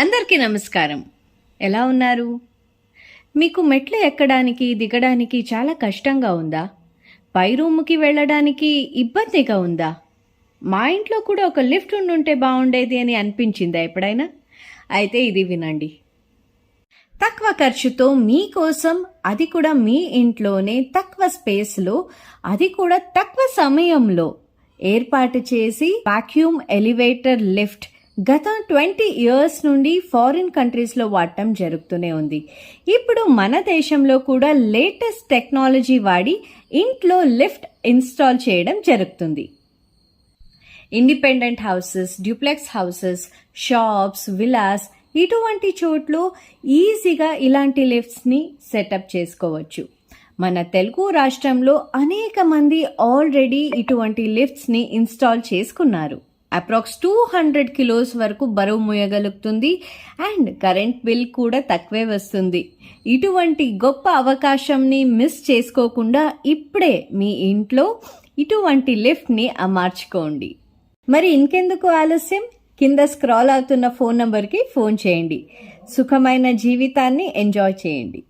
అందరికీ నమస్కారం. ఎలా ఉన్నారు? మీకు మెట్లు ఎక్కడానికి దిగడానికి చాలా కష్టంగా ఉందా? పై రూముకి వెళ్ళడానికి ఇబ్బందిగా ఉందా? మా ఇంట్లో కూడా ఒక లిఫ్ట్ ఉండుంటే బాగుండేది అని అనిపించిందా ఎప్పుడైనా? అయితే ఇది వినండి. తక్కువ ఖర్చుతో మీకోసం, అది కూడా మీ ఇంట్లోనే తక్కువ స్పేస్లో, అది కూడా తక్కువ సమయంలో ఏర్పాటు చేసి వాక్యూమ్ ఎలివేటర్ లిఫ్ట్ గత 20 ఇయర్స్ నుండి ఫారిన్ కంట్రీస్లో వాడటం జరుగుతూనే ఉంది. ఇప్పుడు మన దేశంలో కూడా లేటెస్ట్ టెక్నాలజీ వాడి ఇంట్లో లిఫ్ట్ ఇన్స్టాల్ చేయడం జరుగుతుంది. Independent houses, duplex houses, shops, Vilas ఇటువంటి చోట్లు ఈజీగా ఇలాంటి లిఫ్ట్స్ని సెటప్ చేసుకోవచ్చు. మన తెలుగు రాష్ట్రంలో అనేక మంది ఆల్రెడీ ఇటువంటి లిఫ్ట్స్ని ఇన్స్టాల్ చేసుకున్నారు. అప్రాక్స్ 200 కిలోస్ వరకు బరువు మోయగలుగుతుంది అండ్ కరెంట్ బిల్ కూడా తక్కువే వస్తుంది. ఇటువంటి గొప్ప అవకాశంని మిస్ చేసుకోకుండా ఇప్పుడే మీ ఇంట్లో ఇటువంటి లిఫ్ట్ని అమర్చుకోండి. మరి ఇంకెందుకు ఆలస్యం? కింద స్క్రాల్ అవుతున్న ఫోన్ నంబర్కి ఫోన్ చేయండి. సుఖమైన జీవితాన్ని ఎంజాయ్ చేయండి.